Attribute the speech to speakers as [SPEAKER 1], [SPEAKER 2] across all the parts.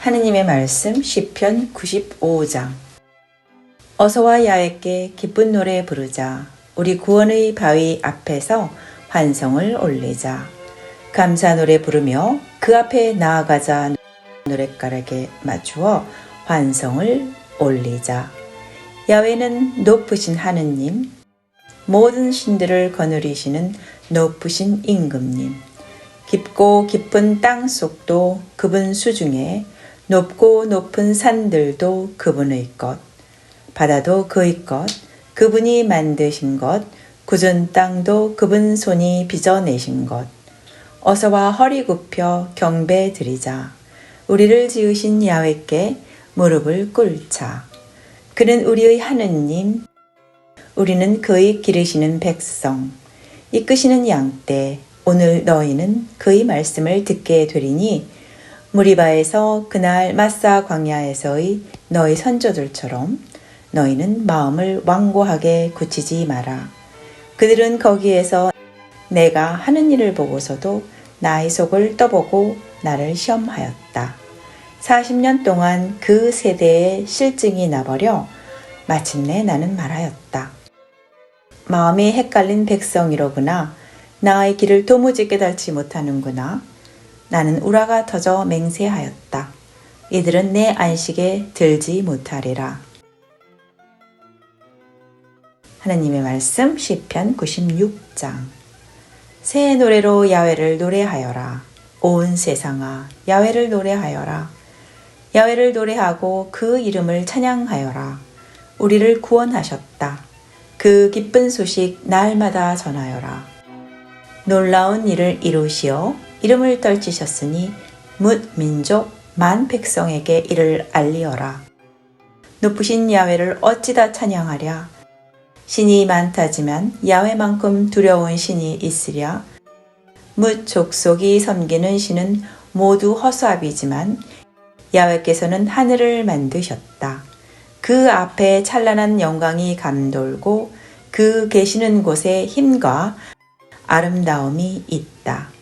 [SPEAKER 1] 하느님의 말씀 시편 95장. 어서와 야훼께 기쁜 노래 부르자. 우리 구원의 바위 앞에서 환성을 올리자. 감사 노래 부르며 그 앞에 나아가자. 노랫가락에 맞추어 환성을 올리자. 야훼는 높으신 하느님, 모든 신들을 거느리시는 높으신 임금님. 깊고 깊은 땅속도 그분 수중에, 높고 높은 산들도 그분의 것, 바다도 그의 것, 그분이 만드신 것, 굳은 땅도 그분 손이 빚어내신 것. 어서와 허리 굽혀 경배 드리자. 우리를 지으신 야훼께 무릎을 꿇자. 그는 우리의 하느님, 우리는 그의 기르시는 백성, 이끄시는 양떼. 오늘 너희는 그의 말씀을 듣게 되리니 무리바에서 그날 마사 광야에서의 너희 선조들처럼 너희는 마음을 완고하게 굳히지 마라. 그들은 거기에서 내가 하는 일을 보고서도 나의 속을 떠보고 나를 시험하였다. 40년 동안 그 세대에 실증이 나버려 마침내 나는 말하였다. 마음이 헷갈린 백성이로구나. 나의 길을 도무지 깨닫지 못하는구나. 나는 우라가 터져 맹세하였다. 이들은 내 안식에 들지 못하리라. 하나님의 말씀 시편 96장. 새 노래로 야훼를 노래하여라. 온 세상아 야훼를 노래하여라. 야훼를 노래하고 그 이름을 찬양하여라. 우리를 구원하셨다. 그 기쁜 소식 날마다 전하여라. 놀라운 일을 이루시어 이름을 떨치셨으니 뭇 민족 만 백성에게 이를 알리어라. 높으신 야훼를 어찌다 찬양하랴. 신이 많다지만 야훼만큼 두려운 신이 있으랴. 뭇 족속이 섬기는 신은 모두 허수아비지만 야훼께서는 하늘을 만드셨다. 그 앞에 찬란한 영광이 감돌고 그 계시는 곳에 힘과 아름다움이 있다.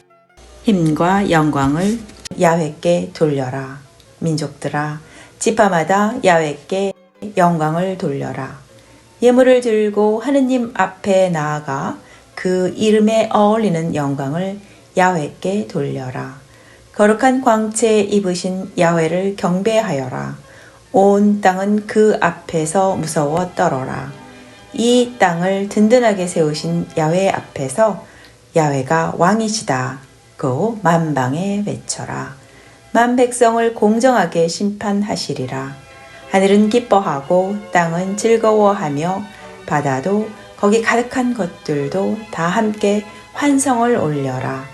[SPEAKER 1] 힘과 영광을 야훼께 돌려라. 민족들아, 지파마다 야훼께 영광을 돌려라. 예물을 들고 하느님 앞에 나아가 그 이름에 어울리는 영광을 야훼께 돌려라. 거룩한 광채 입으신 야훼를 경배하여라. 온 땅은 그 앞에서 무서워 떨어라. 이 땅을 든든하게 세우신 야훼 앞에서 야훼가 왕이시다. 고 만방에 외쳐라. 만 백성을 공정하게 심판하시리라. 하늘은 기뻐하고 땅은 즐거워하며 바다도 거기 가득한 것들도 다 함께 환성을 올려라.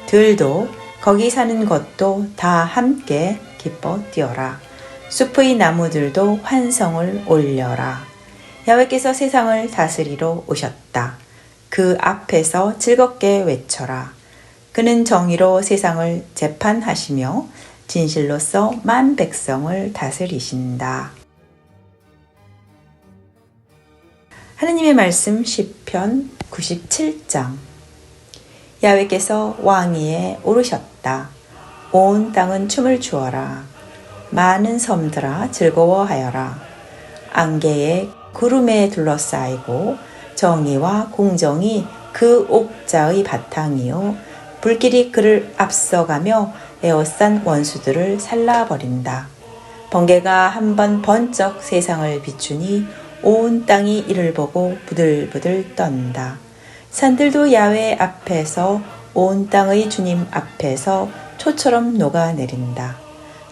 [SPEAKER 1] 들도 거기 사는 것도 다 함께 기뻐 뛰어라. 숲의 나무들도 환성을 올려라. 야훼께서 세상을 다스리러 오셨다. 그 앞에서 즐겁게 외쳐라. 그는 정의로 세상을 재판하시며 진실로서 만 백성을 다스리신다. 하느님의 말씀 시편 97장. 야훼께서 왕위에 오르셨다. 온 땅은 춤을 추어라. 많은 섬들아 즐거워하여라. 안개에 구름에 둘러싸이고 정의와 공정이 그 옥자의 바탕이요 불길이 그를 앞서가며 에워싼 원수들을 살라버린다. 번개가 한번 번쩍 세상을 비추니 온 땅이 이를 보고 부들부들 떤다. 산들도 야훼 앞에서 온 땅의 주님 앞에서 초처럼 녹아내린다.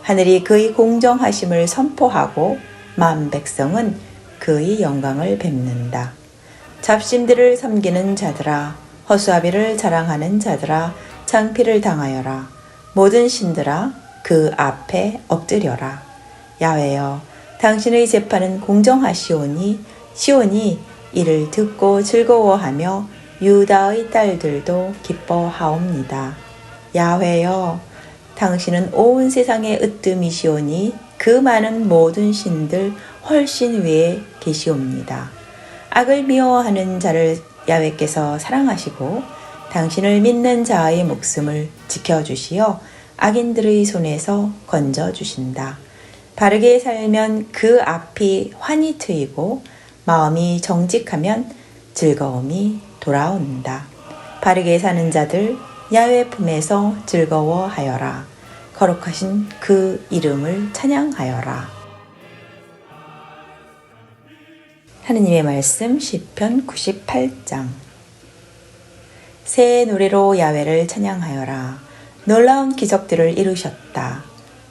[SPEAKER 1] 하늘이 그의 공정하심을 선포하고 만 백성은 그의 영광을 뵙는다. 잡신들을 섬기는 자들아, 허수아비를 자랑하는 자들아, 창피를 당하여라. 모든 신들아, 그 앞에 엎드려라. 야훼여, 당신의 재판은 공정하시오니 시온이 이를 듣고 즐거워하며 유다의 딸들도 기뻐하옵니다. 야훼여, 당신은 온 세상의 으뜸이시오니 그 많은 모든 신들 훨씬 위에 계시옵니다. 악을 미워하는 자를 야훼께서 사랑하시고 당신을 믿는 자의 목숨을 지켜주시어 악인들의 손에서 건져주신다. 바르게 살면 그 앞이 환히 트이고 마음이 정직하면 즐거움이 돌아온다. 바르게 사는 자들 야훼 품에서 즐거워하여라. 거룩하신 그 이름을 찬양하여라. 하느님의 말씀 시편 98장. 새 노래로 야훼를 찬양하여라. 놀라운 기적들을 이루셨다.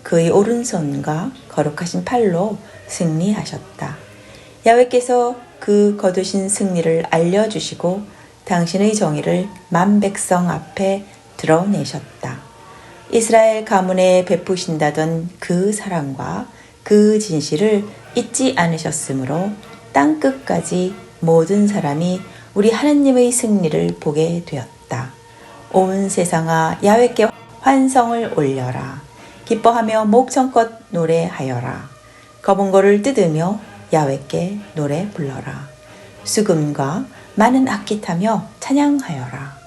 [SPEAKER 1] 그의 오른손과 거룩하신 팔로 승리하셨다. 야훼께서 그 거두신 승리를 알려주시고 당신의 정의를 만 백성 앞에 드러내셨다. 이스라엘 가문에 베푸신다던 그 사랑과 그 진실을 잊지 않으셨으므로 땅끝까지 모든 사람이 우리 하느님의 승리를 보게 되었다. 온 세상아 야훼께 환성을 올려라. 기뻐하며 목청껏 노래하여라. 검은 고를 뜯으며 야훼께 노래 불러라. 수금과 많은 악기 타며 찬양하여라.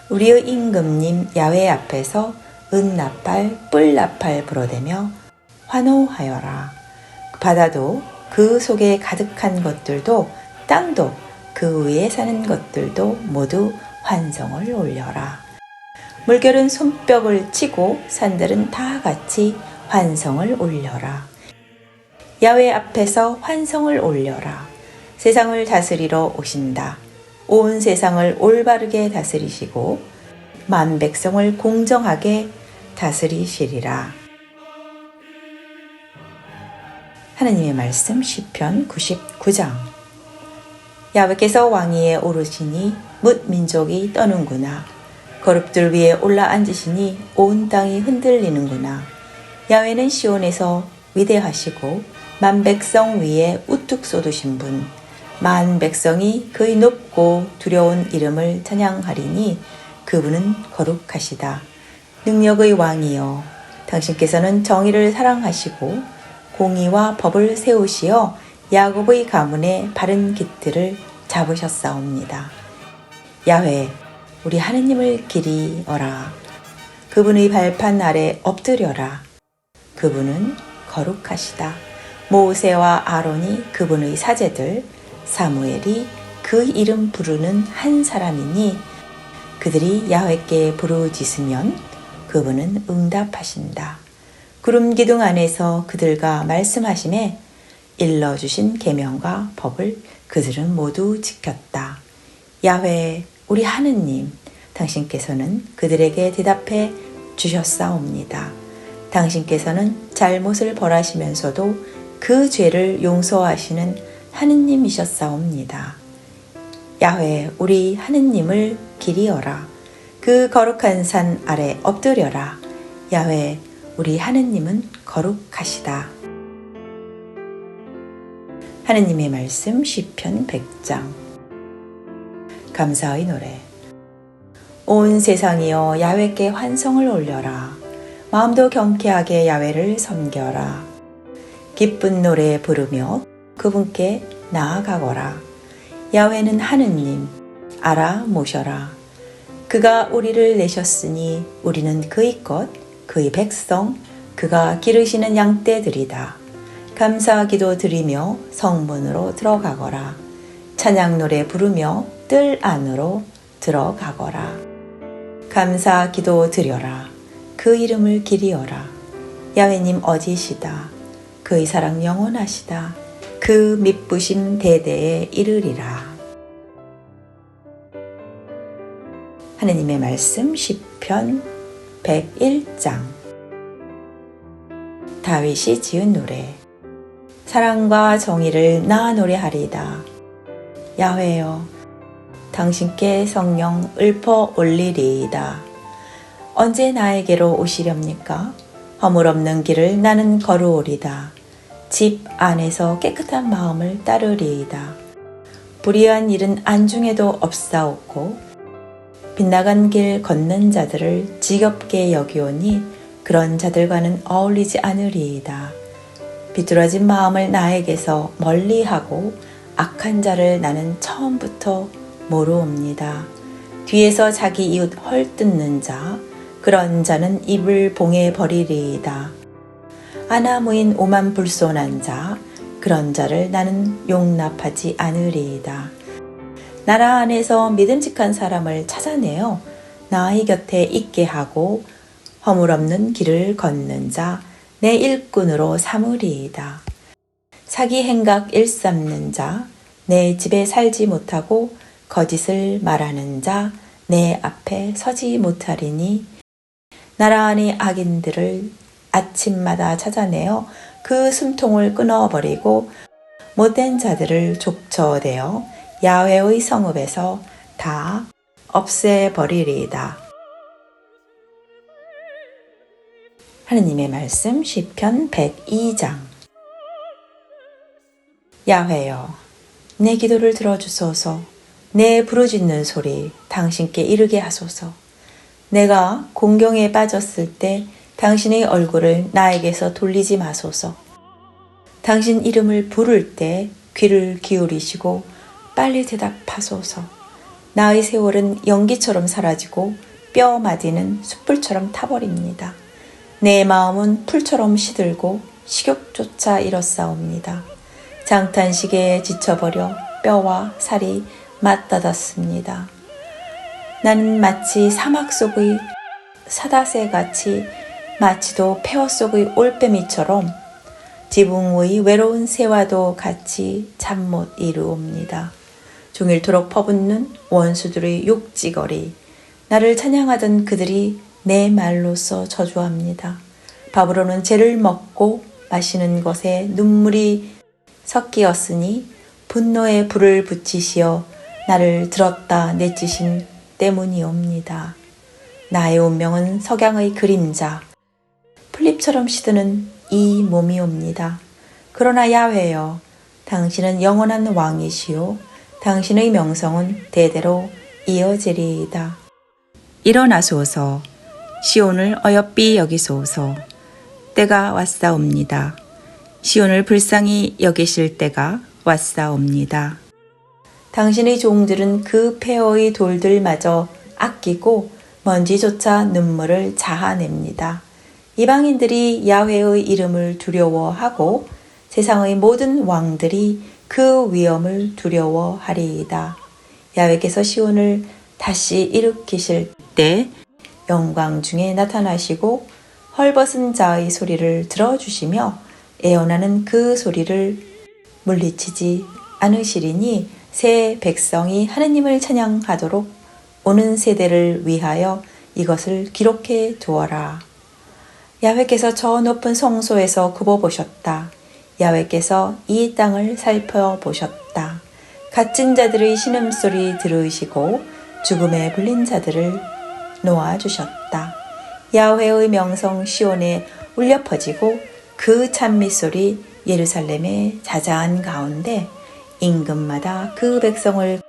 [SPEAKER 1] 우리의 임금님 야훼 앞에서 은나팔 뿔나팔 불어대며 환호하여라. 바다도 그 속에 가득한 것들도 땅도 그 위에 사는 것들도 모두 환성을 올려라. 물결은 손뼉을 치고 산들은 다 같이 환성을 올려라. 야훼 앞에서 환성을 올려라. 세상을 다스리러 오신다. 온 세상을 올바르게 다스리시고 만 백성을 공정하게 다스리시리라. 하느님의 말씀 시편 99장. 야훼께서 왕위에 오르시니 뭇 민족이 떠는구나. 거룹들 위에 올라앉으시니 온 땅이 흔들리는구나. 야훼는 시온에서 위대하시고 만 백성 위에 우뚝 쏟으신 분. 만 백성이 그의 높고 두려운 이름을 찬양하리니 그분은 거룩하시다. 능력의 왕이여, 당신께서는 정의를 사랑하시고 공의와 법을 세우시어 야곱의 가문의 바른 깃들을 잡으셨사옵니다. 야훼, 우리 하느님을 기리어라. 그분의 발판 아래 엎드려라. 그분은 거룩하시다. 모세와 아론이 그분의 사제들, 사무엘이 그 이름 부르는 한 사람이니 그들이 야훼께 부르짖으면 그분은 응답하신다. 구름 기둥 안에서 그들과 말씀하심에 일러주신 계명과 법을 그들은 모두 지켰다. 야훼, 우리 하느님, 당신께서는 그들에게 대답해 주셨사옵니다. 당신께서는 잘못을 벌하시면서도 그 죄를 용서하시는 하느님이셨사옵니다. 야훼, 우리 하느님을 기리어라. 그 거룩한 산 아래 엎드려라. 야훼, 우리 하느님은 거룩하시다. 하느님의 말씀 시편 100장. 감사의 노래. 온 세상이여 야훼께 환성을 올려라. 마음도 경쾌하게 야훼를 섬겨라. 기쁜 노래 부르며 그분께 나아가거라. 야훼는 하느님, 알아 모셔라. 그가 우리를 내셨으니 우리는 그의 것, 그의 백성, 그가 기르시는 양떼들이다. 감사 기도 드리며 성문으로 들어가거라. 찬양 노래 부르며 뜰 안으로 들어가거라. 감사 기도 드려라. 그 이름을 기리어라. 야훼님 어지시다. 그의 사랑 영원하시다. 그 미쁘심 대대에 이르리라. 하느님의 말씀 시편 101장. 다윗이 지은 노래. 사랑과 정의를 나 노래하리이다. 야훼여, 당신께 성령 읊어 올리리이다. 언제 나에게로 오시렵니까? 허물 없는 길을 나는 걸어오리다. 집 안에서 깨끗한 마음을 따르리이다. 불의한 일은 안중에도 없사옵고 빗나간 길 걷는 자들을 지겹게 여기오니 그런 자들과는 어울리지 않으리이다. 비뚤어진 마음을 나에게서 멀리하고 악한 자를 나는 처음부터 모르옵니다. 뒤에서 자기 이웃 헐뜯는 자, 그런 자는 입을 봉해 버리리이다. 아나무인 오만불손한 자, 그런 자를 나는 용납하지 않으리이다. 나라 안에서 믿음직한 사람을 찾아내어 나의 곁에 있게 하고 허물없는 길을 걷는 자, 내 일꾼으로 삼으리이다. 사기 행각 일삼는 자, 내 집에 살지 못하고 거짓을 말하는 자, 내 앞에 서지 못하리니 나라 안의 악인들을 아침마다 찾아내어 그 숨통을 끊어버리고 못된 자들을 족쳐내어 야훼의 성읍에서 다 없애버리리이다. 하느님의 말씀 시편 102장. 야훼여, 내 기도를 들어주소서. 내 부르짖는 소리 당신께 이르게 하소서. 내가 공경에 빠졌을 때 당신의 얼굴을 나에게서 돌리지 마소서. 당신 이름을 부를 때 귀를 기울이시고 빨리 대답하소서. 나의 세월은 연기처럼 사라지고 뼈마디는 숯불처럼 타버립니다. 내 마음은 풀처럼 시들고 식욕조차 잃었사옵니다. 장탄식에 지쳐버려 뼈와 살이 맞닿았습니다. 나는 마치 사막 속의 사다새같이 마치도 폐허 속의 올빼미처럼 지붕의 외로운 새와도 같이 잠 못 이루옵니다. 종일토록 퍼붓는 원수들의 욕지거리, 나를 찬양하던 그들이 내 말로써 저주합니다. 밥으로는 죄를 먹고 마시는 것에 눈물이 섞이었으니 분노의 불을 붙이시어 나를 들었다 내치신 때문이옵니다. 나의 운명은 석양의 그림자, 풀잎처럼 시드는 이 몸이옵니다. 그러나 야훼여, 당신은 영원한 왕이시오. 당신의 명성은 대대로 이어지리이다. 일어나소서. 시온을 어여삐 여기소서. 때가 왔사옵니다. 시온을 불쌍히 여기실 때가 왔사옵니다. 당신의 종들은 그 폐허의 돌들마저 아끼고 먼지조차 눈물을 자아냅니다. 이방인들이 야훼의 이름을 두려워하고 세상의 모든 왕들이 그 위엄을 두려워하리이다. 야훼께서 시온을 다시 일으키실 때 영광 중에 나타나시고 헐벗은 자의 소리를 들어주시며 애원하는 그 소리를 물리치지 않으시리니 새 백성이 하느님을 찬양하도록 오는 세대를 위하여 이것을 기록해 두어라. 야훼께서 저 높은 성소에서 굽어보셨다. 야훼께서 이 땅을 살펴보셨다. 갇힌 자들의 신음소리 들으시고 죽음에 불린 자들을 놓아주셨다. 야훼의 명성 시온에 울려 퍼지고 그 찬미소리 예루살렘의 자자한 가운데 임금마다 그 백성을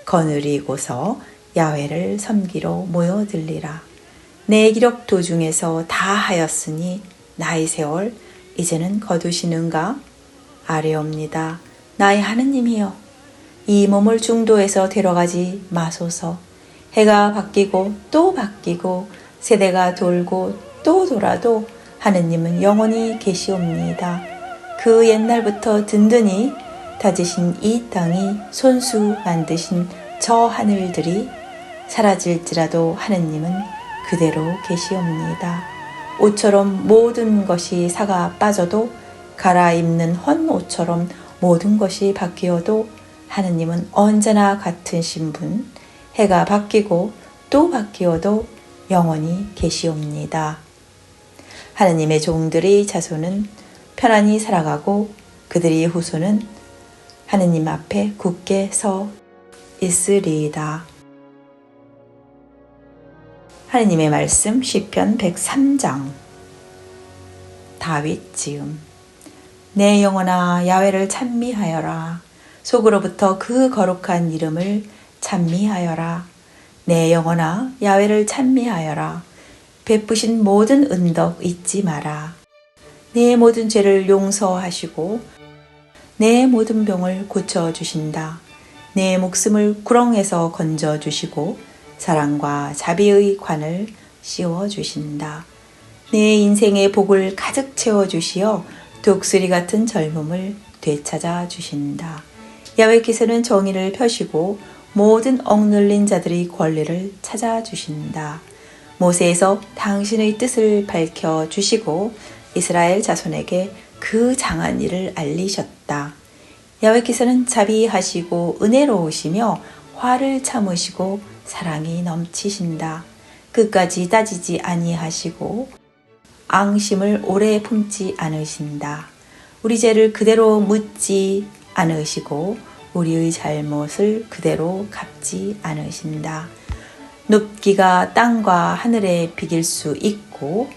[SPEAKER 1] 거느리고서 야훼를 섬기러 모여들리라. 내 기록 도중에서 다 하였으니 나의 세월 이제는 거두시는가? 아뢰옵니다. 나의 하느님이여, 이 몸을 중도에서 데려가지 마소서. 해가 바뀌고 또 바뀌고 세대가 돌고 또 돌아도 하느님은 영원히 계시옵니다. 그 옛날부터 든든히 다지신 이 땅이 손수 만드신 저 하늘들이 사라질지라도 하느님은 그대로 계시옵니다. 옷처럼 모든 것이 사가 빠져도 갈아입는 헌 옷처럼 모든 것이 바뀌어도 하느님은 언제나 같으신 분, 해가 바뀌고 또 바뀌어도 영원히 계시옵니다. 하느님의 종들의 자손은 편안히 살아가고 그들의 후손은 하느님 앞에 굳게 서 있으리이다. 하느님의 말씀 시편 103장. 다윗 지음. 내 영혼아 야훼를 찬미하여라. 속으로부터 그 거룩한 이름을 찬미하여라. 내 영혼아 야훼를 찬미하여라. 베푸신 모든 은덕 잊지 마라. 내 모든 죄를 용서하시고 내 모든 병을 고쳐주신다. 내 목숨을 구렁에서 건져주시고 사랑과 자비의 관을 씌워주신다. 내 인생의 복을 가득 채워주시어 독수리 같은 젊음을 되찾아 주신다. 야훼께서는 정의를 펴시고 모든 억눌린 자들의 권리를 찾아주신다. 모세에서 당신의 뜻을 밝혀주시고 이스라엘 자손에게 그 장한 일을 알리셨다. 야훼께서는 자비하시고 은혜로우시며 화를 참으시고 사랑이 넘치신다. 끝까지 따지지 아니하시고 앙심을 오래 품지 않으신다. 우리 죄를 그대로 묻지 않으시고 우리의 잘못을 그대로 갚지 않으신다. 높기가 땅과 하늘에 비길 수 있고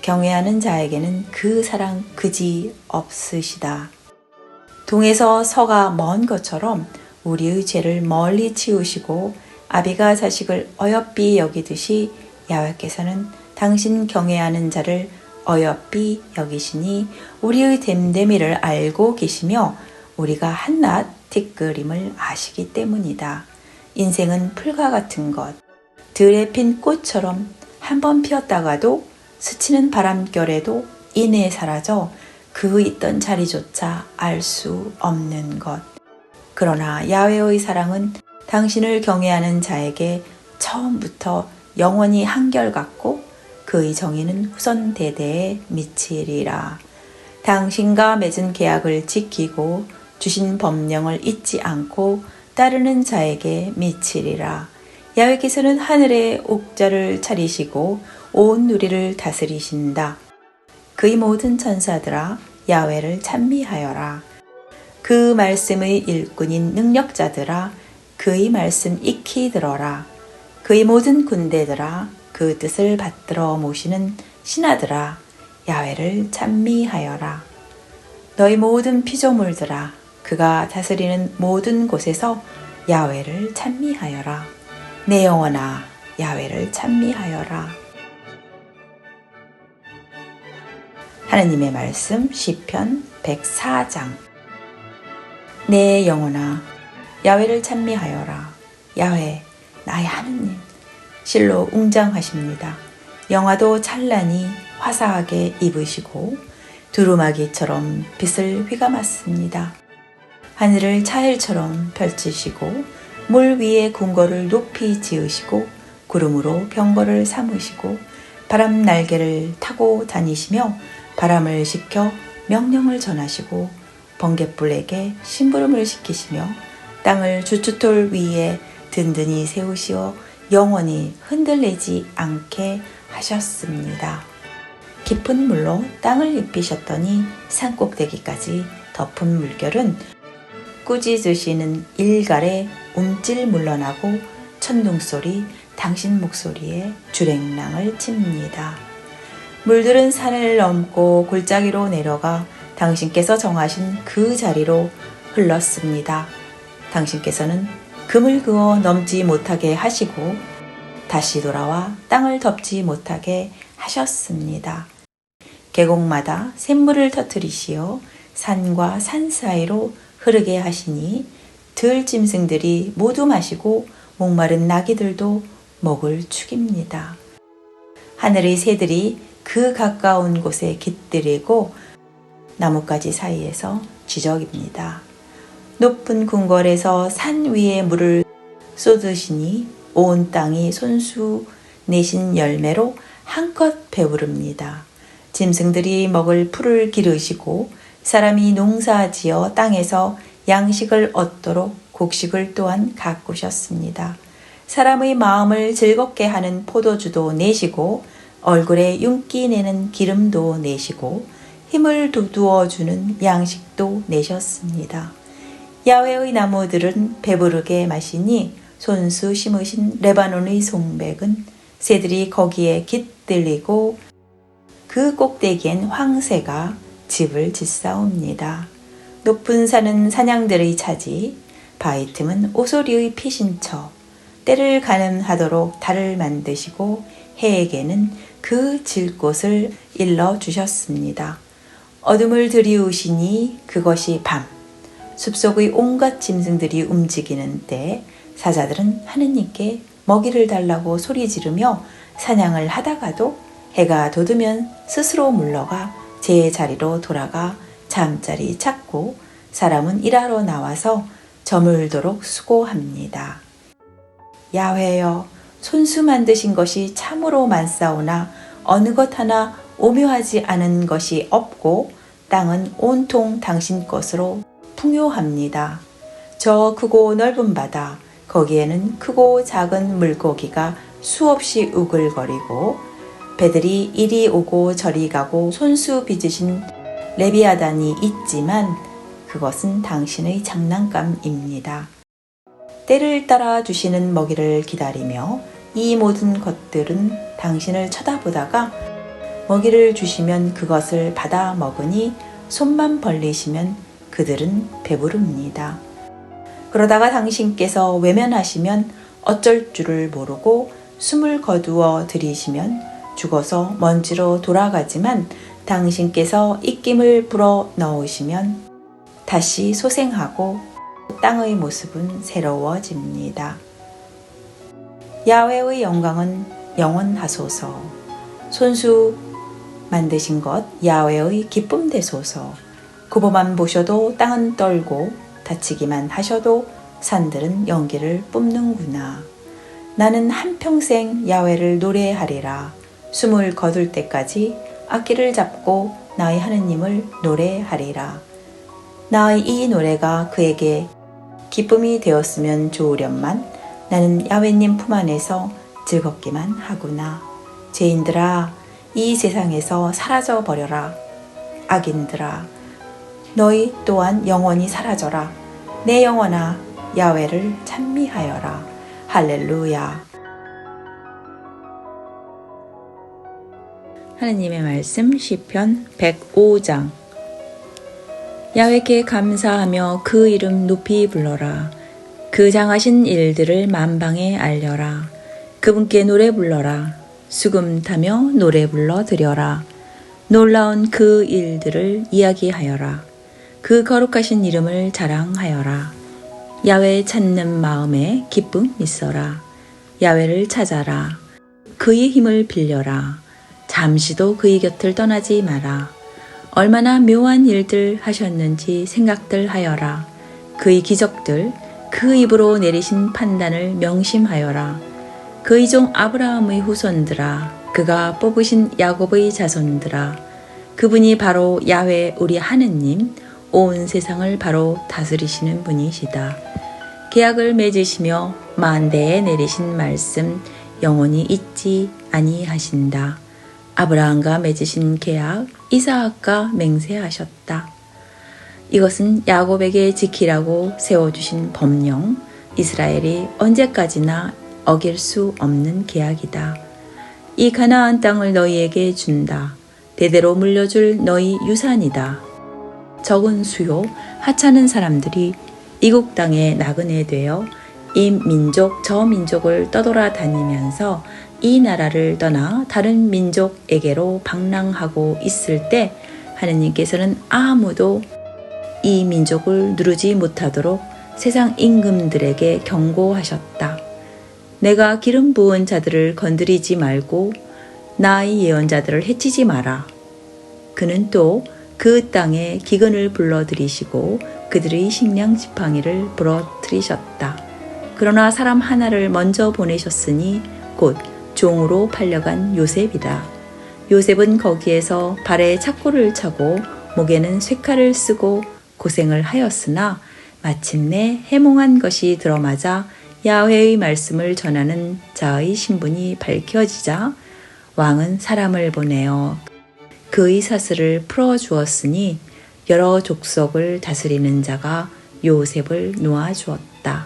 [SPEAKER 1] 경외하는 자에게는 그 사랑 그지 없으시다. 동에서 서가 먼 것처럼 우리의 죄를 멀리 치우시고 아비가 자식을 어여삐 여기듯이 야훼께서는 당신 경외하는 자를 어여삐 여기시니 우리의 됨됨이를 알고 계시며 우리가 한낱 티끌임을 아시기 때문이다. 인생은 풀과 같은 것, 들에 핀 꽃처럼 한번 피었다가도 스치는 바람결에도 이내에 사라져 그 있던 자리조차 알 수 없는 것. 그러나 야훼의 사랑은 당신을 경외하는 자에게 처음부터 영원히 한결같고 그의 정의는 후손 대대에 미치리라. 당신과 맺은 계약을 지키고 주신 법령을 잊지 않고 따르는 자에게 미치리라. 야훼께서는 하늘에 옥좌를 차리시고 온 누리를 다스리신다. 그의 모든 천사들아 야훼를 찬미하여라. 그 말씀의 일꾼인 능력자들아 그의 말씀 익히 들어라. 그의 모든 군대들아 그 뜻을 받들어 모시는 신하들아 야훼를 찬미하여라. 너희 모든 피조물들아 그가 다스리는 모든 곳에서 야훼를 찬미하여라. 내 영혼아 야훼를 찬미하여라. 하느님의 말씀 시편 104장. 내 영혼아 야훼를 찬미하여라. 야훼 나의 하느님 실로 웅장하십니다. 영화도 찬란히 화사하게 입으시고 두루마기처럼 빛을 휘감았습니다. 하늘을 차일처럼 펼치시고 물 위에 궁궐을 높이 지으시고 구름으로 병거를 삼으시고 바람 날개를 타고 다니시며 바람을 식혀 명령을 전하시고 번갯불에게 심부름을 시키시며 땅을 주춧돌 위에 든든히 세우시어 영원히 흔들리지 않게 하셨습니다. 깊은 물로 땅을 입히셨더니 산꼭대기까지 덮은 물결은 꾸짖으시는 일갈에 움찔 물러나고 천둥소리 당신 목소리에 주랭랑을 칩니다. 물들은 산을 넘고 골짜기로 내려가 당신께서 정하신 그 자리로 흘렀습니다. 당신께서는 금을 그어 넘지 못하게 하시고 다시 돌아와 땅을 덮지 못하게 하셨습니다. 계곡마다 샘물을 터뜨리시어 산과 산 사이로 흐르게 하시니 들짐승들이 모두 마시고 목마른 나귀들도 목을 축입니다. 하늘의 새들이 그 가까운 곳에 깃들이고 나뭇가지 사이에서 지저입니다. 높은 궁궐에서 산 위에 물을 쏟으시니 온 땅이 손수 내신 열매로 한껏 배부릅니다. 짐승들이 먹을 풀을 기르시고 사람이 농사지어 땅에서 양식을 얻도록 곡식을 또한 가꾸셨습니다. 사람의 마음을 즐겁게 하는 포도주도 내시고 얼굴에 윤기 내는 기름도 내시고 힘을 돋우어주는 양식도 내셨습니다. 야훼의 나무들은 배부르게 마시니 손수 심으신 레바논의 송백은 새들이 거기에 깃들리고 그 꼭대기엔 황새가 집을 짓사옵니다. 높은 산은 사냥들의 차지, 바위 틈은 오소리의 피신처, 때를 가늠하도록 달을 만드시고 해에게는 그 질 곳을 일러 주셨습니다. 어둠을 들이우시니 그것이 밤, 숲속의 온갖 짐승들이 움직이는 때 사자들은 하느님께 먹이를 달라고 소리 지르며 사냥을 하다가도 해가 돋으면 스스로 물러가 제 자리로 돌아가 잠자리 찾고 사람은 일하러 나와서 저물도록 수고합니다. 야훼여, 손수 만드신 것이 참으로 많사오나 어느 것 하나 오묘하지 않은 것이 없고 땅은 온통 당신 것으로 풍요합니다. 저 크고 넓은 바다, 거기에는 크고 작은 물고기가 수없이 우글거리고 배들이 이리 오고 저리 가고 손수 빚으신 레비아단이 있지만 그것은 당신의 장난감입니다. 때를 따라 주시는 먹이를 기다리며 이 모든 것들은 당신을 쳐다보다가 먹이를 주시면 그것을 받아 먹으니 손만 벌리시면 그들은 배부릅니다. 그러다가 당신께서 외면하시면 어쩔 줄을 모르고 숨을 거두어 들이시면 죽어서 먼지로 돌아가지만 당신께서 입김을 불어 넣으시면 다시 소생하고 땅의 모습은 새로워집니다. 야훼의 영광은 영원하소서. 손수 만드신 것 야훼의 기쁨 되소서. 굽어만 보셔도 땅은 떨고 다치기만 하셔도 산들은 연기를 뿜는구나. 나는 한평생 야훼를 노래하리라. 숨을 거둘 때까지 악기를 잡고 나의 하느님을 노래하리라. 나의 이 노래가 그에게 기쁨이 되었으면 좋으련만 나는 야훼님 품 안에서 즐겁기만 하구나. 죄인들아, 이 세상에서 사라져 버려라. 악인들아, 너희 또한 영원히 사라져라. 내 영혼아, 야훼를 찬미하여라. 할렐루야. 하느님의 말씀 시편 105장. 야훼께 감사하며 그 이름 높이 불러라. 그 장하신 일들을 만방에 알려라. 그분께 노래 불러라. 수금 타며 노래 불러 드려라. 놀라운 그 일들을 이야기하여라. 그 거룩하신 이름을 자랑하여라. 야훼 찾는 마음에 기쁨 있어라. 야훼를 찾아라. 그의 힘을 빌려라. 잠시도 그의 곁을 떠나지 마라. 얼마나 묘한 일들 하셨는지 생각들 하여라. 그의 기적들, 그 입으로 내리신 판단을 명심하여라. 그의 종 아브라함의 후손들아, 그가 뽑으신 야곱의 자손들아, 그분이 바로 야훼 우리 하느님, 온 세상을 바로 다스리시는 분이시다. 계약을 맺으시며 만대에 내리신 말씀 영원히 잊지 아니하신다. 아브라함과 맺으신 계약 이삭과 맹세하셨다. 이것은 야곱에게 지키라고 세워주신 법령, 이스라엘이 언제까지나 어길 수 없는 계약이다. 이 가나안 땅을 너희에게 준다. 대대로 물려줄 너희 유산이다. 적은 수요, 하찮은 사람들이 이국 땅에 나그네 되어 이 민족 저 민족을 떠돌아다니면서 이 나라를 떠나 다른 민족에게로 방랑하고 있을 때 하느님께서는 아무도 이 민족을 누르지 못하도록 세상 임금들에게 경고하셨다. 내가 기름 부은 자들을 건드리지 말고 나의 예언자들을 해치지 마라. 그는 또 그 땅에 기근을 불러들이시고 그들의 식량 지팡이를 부러뜨리셨다. 그러나 사람 하나를 먼저 보내셨으니 곧 종으로 팔려간 요셉이다. 요셉은 거기에서 발에 착고를 차고 목에는 쇠칼을 쓰고 고생을 하였으나 마침내 해몽한 것이 들어맞아 야훼의 말씀을 전하는 자의 신분이 밝혀지자 왕은 사람을 보내어 그의 사슬을 풀어주었으니 여러 족속을 다스리는 자가 요셉을 놓아주었다.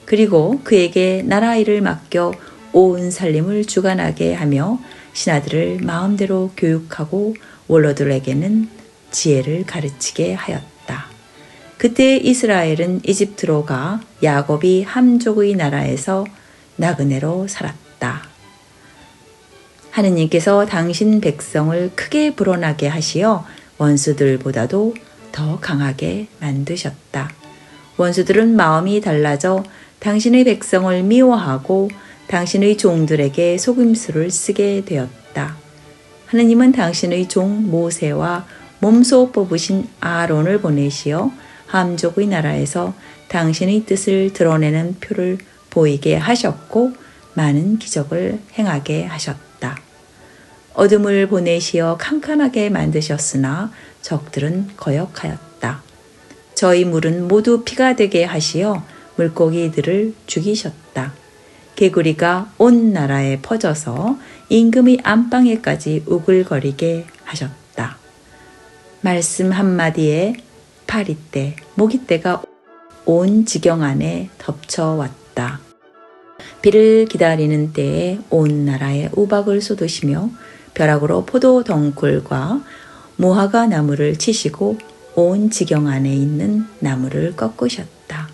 [SPEAKER 1] 그리고 그에게 나라 일을 맡겨 온 살림을 주관하게 하며 신하들을 마음대로 교육하고 원로들에게는 지혜를 가르치게 하였다. 그때 이스라엘은 이집트로 가 야곱이 함족의 나라에서 나그네로 살았다. 하느님께서 당신 백성을 크게 불어나게 하시어 원수들보다도 더 강하게 만드셨다. 원수들은 마음이 달라져 당신의 백성을 미워하고 당신의 종들에게 속임수를 쓰게 되었다. 하느님은 당신의 종 모세와 몸소 뽑으신 아론을 보내시어 함족의 나라에서 당신의 뜻을 드러내는 표를 보이게 하셨고 많은 기적을 행하게 하셨다. 어둠을 보내시어 캄캄하게 만드셨으나 적들은 거역하였다. 저희 물은 모두 피가 되게 하시어 물고기들을 죽이셨다. 개구리가 온 나라에 퍼져서 임금의 안방에까지 우글거리게 하셨다. 말씀 한마디에 파리떼, 모기떼가 온 지경 안에 덮쳐왔다. 비를 기다리는 때에 온 나라에 우박을 쏟으시며 벼락으로 포도 덩굴과 무화과 나무를 치시고 온 지경 안에 있는 나무를 꺾으셨다.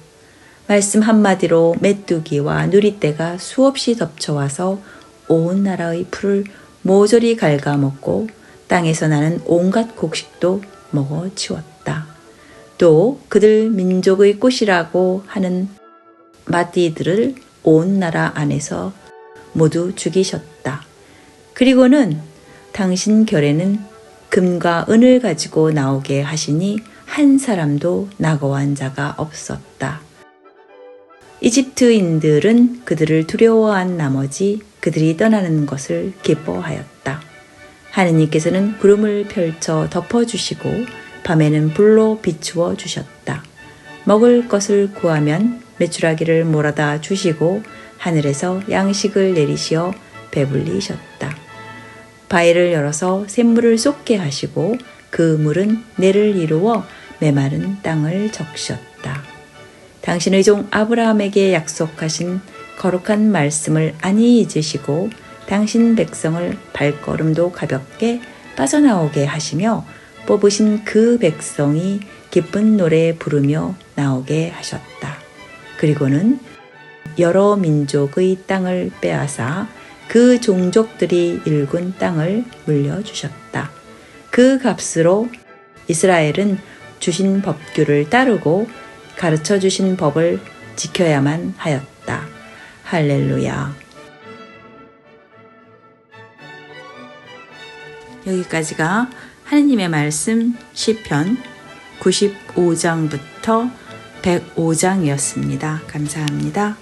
[SPEAKER 1] 말씀 한마디로 메뚜기와 누리떼가 수없이 덮쳐와서 온 나라의 풀을 모조리 갉아먹고 땅에서 나는 온갖 곡식도 먹어치웠다. 또 그들 민족의 꽃이라고 하는 마띠들을 온 나라 안에서 모두 죽이셨다. 그리고는 당신 결에는 금과 은을 가지고 나오게 하시니 한 사람도 낙오한 자가 없었다. 이집트인들은 그들을 두려워한 나머지 그들이 떠나는 것을 기뻐하였다. 하느님께서는 구름을 펼쳐 덮어주시고 밤에는 불로 비추어 주셨다. 먹을 것을 구하면 메추라기를 몰아다 주시고 하늘에서 양식을 내리시어 배불리셨다. 바위를 열어서 샘물을 쏟게 하시고 그 물은 내를 이루어 메마른 땅을 적셨다. 당신의 종 아브라함에게 약속하신 거룩한 말씀을 안히 잊으시고 당신 백성을 발걸음도 가볍게 빠져나오게 하시며 뽑으신 그 백성이 기쁜 노래 부르며 나오게 하셨다. 그리고는 여러 민족의 땅을 빼앗아 그 종족들이 일군 땅을 물려주셨다. 그 값으로 이스라엘은 주신 법규를 따르고 가르쳐 주신 법을 지켜야만 하였다. 할렐루야. 여기까지가 하느님의 말씀 시편 95장부터 105장이었습니다. 감사합니다.